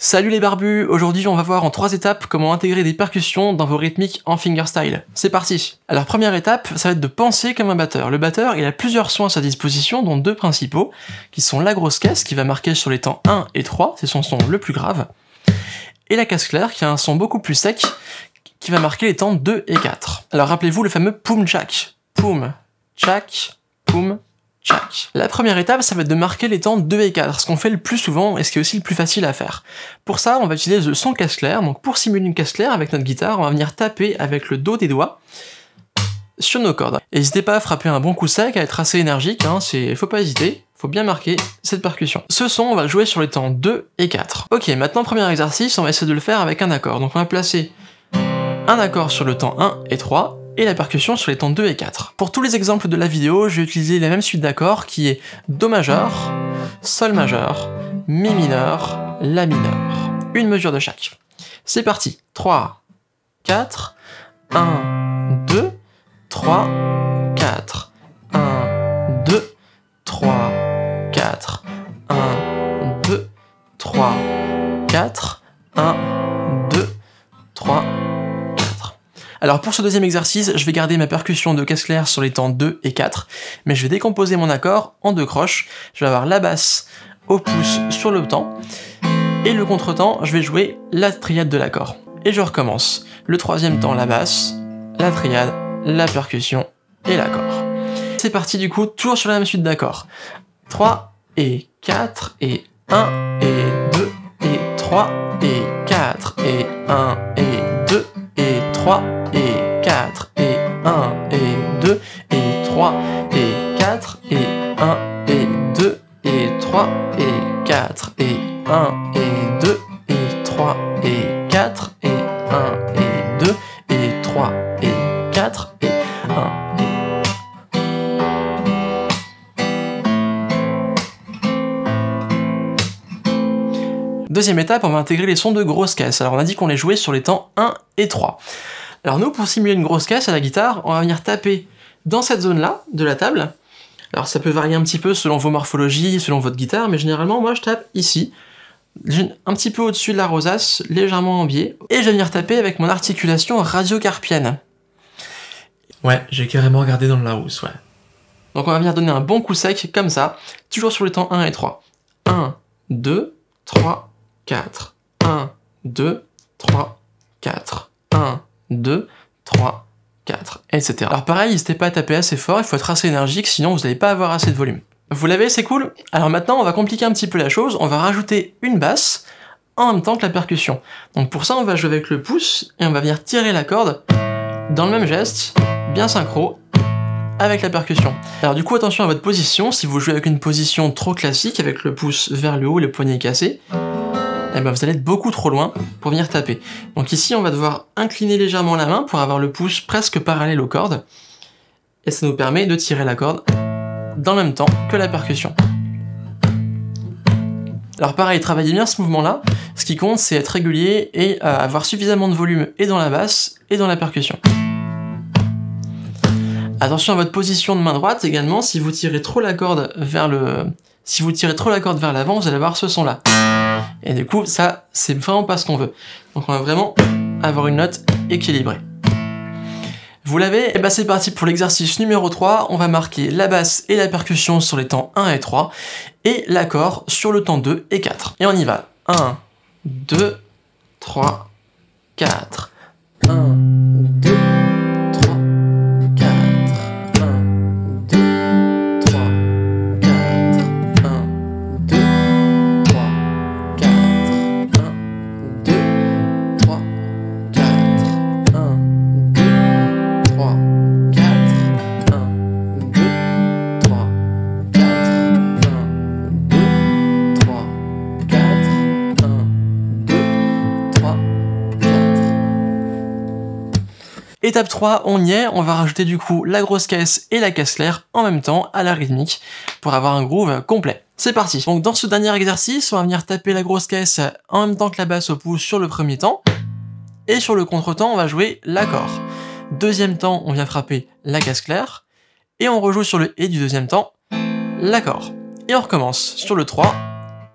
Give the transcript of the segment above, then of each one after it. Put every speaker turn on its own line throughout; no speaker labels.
Salut les barbus, aujourd'hui on va voir en 3 étapes comment intégrer des percussions dans vos rythmiques en fingerstyle. C'est parti. Alors première étape, ça va être de penser comme un batteur. Le batteur, il a plusieurs sons à sa disposition, dont 2 principaux, qui sont la grosse caisse, qui va marquer sur les temps 1 et 3, c'est son son le plus grave, et la caisse claire, qui a un son beaucoup plus sec, qui va marquer les temps 2 et 4. Alors rappelez-vous le fameux poum tchak. Poum tchak, poum tchak. La première étape, ça va être de marquer les temps 2 et 4, ce qu'on fait le plus souvent et ce qui est aussi le plus facile à faire. Pour ça, on va utiliser le son caisse claire. Donc pour simuler une caisse claire avec notre guitare, on va venir taper avec le dos des doigts sur nos cordes. N'hésitez pas à frapper un bon coup sec, à être assez énergique, faut pas hésiter, faut bien marquer cette percussion. Ce son, on va le jouer sur les temps 2 et 4. Ok, maintenant premier exercice, on va essayer de le faire avec un accord. Donc on va placer un accord sur le temps 1 et 3, et la percussion sur les temps 2 et 4. Pour tous les exemples de la vidéo, je vais utiliser la même suite d'accords qui est Do majeur, Sol majeur, Mi mineur, La mineur. Une mesure de chaque. C'est parti. 3, 4, 1, 2, 3, 4, 1, 2, 3, 4, 1, 2, 3, 4, 1, 2, 3, 4. Alors pour ce deuxième exercice, je vais garder ma percussion de caisse claire sur les temps 2 et 4, mais je vais décomposer mon accord en 2 croches. Je vais avoir la basse au pouce sur le temps, et le contretemps, je vais jouer la triade de l'accord. Et je recommence. Le troisième temps, la basse, la triade, la percussion et l'accord. C'est parti du coup, toujours sur la même suite d'accords. 3 et 4 et 1 et 2 et 3 et 4 et 1 et 2 et 3 et 4 et 1 et 2 et 3 et 4 et 1 et 2 et 3 et 4 et 1 et 2 et 3 et 4 et 1 et 2 et 3 et 4 et 1 et... Deuxième étape, on va intégrer les sons de grosse caisse. Alors on a dit qu'on les jouait sur les temps 1 et 3. Alors nous, pour simuler une grosse caisse à la guitare, on va venir taper dans cette zone-là de la table. Alors ça peut varier un petit peu selon vos morphologies, selon votre guitare, mais généralement moi je tape ici, un petit peu au-dessus de la rosace, légèrement en biais, et je vais venir taper avec mon articulation radiocarpienne. Ouais, j'ai carrément regardé dans le Larousse, ouais. Donc on va venir donner un bon coup sec, comme ça, toujours sur les temps 1 et 3. 1, 2, 3, 4. 1, 2, 3, 4. 1, 2, 3, 4, etc. Alors pareil, n'hésitez pas à taper assez fort, il faut être assez énergique, sinon vous n'allez pas avoir assez de volume. Vous l'avez, c'est cool? Alors maintenant, on va compliquer un petit peu la chose, on va rajouter une basse en même temps que la percussion. Donc pour ça, on va jouer avec le pouce, et on va venir tirer la corde dans le même geste, bien synchro, avec la percussion. Alors du coup, attention à votre position, si vous jouez avec une position trop classique, avec le pouce vers le haut, le poignet cassé, eh ben vous allez être beaucoup trop loin pour venir taper. Donc ici, on va devoir incliner légèrement la main pour avoir le pouce presque parallèle aux cordes, et ça nous permet de tirer la corde dans le même temps que la percussion. Alors pareil, travaillez bien ce mouvement-là, ce qui compte c'est être régulier et avoir suffisamment de volume et dans la basse et dans la percussion. Attention à votre position de main droite également, si vous tirez trop la corde vers l'avant, vous allez avoir ce son-là. Et du coup, ça, c'est vraiment pas ce qu'on veut. Donc on va vraiment avoir une note équilibrée. Vous l'avez? Et bah c'est parti pour l'exercice numéro 3. On va marquer la basse et la percussion sur les temps 1 et 3, et l'accord sur le temps 2 et 4. Et on y va. 1, 2, 3, 4. 1, 2, 3, 4. 1, 2, 3, 4. 1, 2, 3, 4. 1, 2, 3, 4. 1, 2, 3, 4. 1, 2, 3, 4. 1, 2, 3, 4. 1, 2, 3, 4. Étape 3, on y est, on va rajouter du coup la grosse caisse et la caisse claire en même temps à la rythmique pour avoir un groove complet. C'est parti. Donc dans ce dernier exercice, on va venir taper la grosse caisse en même temps que la basse au pouce sur le premier temps, et sur le contretemps, on va jouer l'accord. Deuxième temps, on vient frapper la caisse claire, et on rejoue sur le et du deuxième temps, l'accord. Et on recommence sur le 3,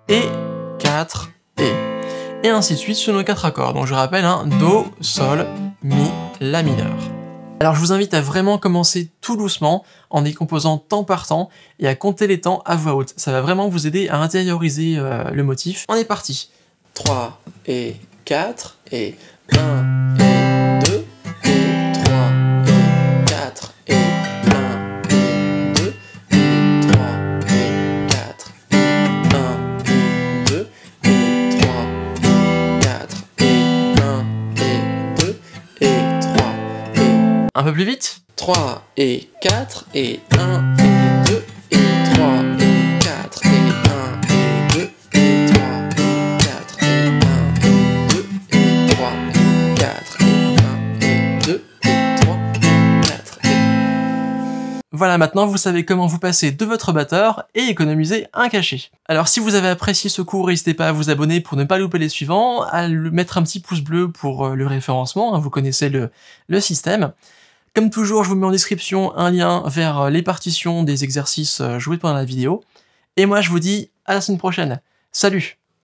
et 4, et. et ainsi de suite sur nos 4 accords. Donc je rappelle, Do, Sol, Mi, La mineur. Alors je vous invite à vraiment commencer tout doucement, en décomposant temps par temps, et à compter les temps à voix haute. Ça va vraiment vous aider à intérioriser le motif. On est parti. 3 et 4, et 1 et 2, et 3 et 4, et 1 et 2, et 3 et 4, et 1 et 2, et 3 et 4, et 1 et 2, et 3 et... Un peu plus vite. 3 et 4, et 1 et 2, et 3 et 4, et 1 et 2, et 3 et 4, et 1 et 2, et 3 et 4, et 1 et 2, et 3 et 4 et... Voilà, maintenant vous savez comment vous passer de votre batteur et économiser un cachet. Alors si vous avez apprécié ce cours, n'hésitez pas à vous abonner pour ne pas louper les suivants, à mettre un petit pouce bleu pour le référencement, vous connaissez le système. Comme toujours, je vous mets en description un lien vers les partitions des exercices joués pendant la vidéo. Et moi, je vous dis à la semaine prochaine. Salut!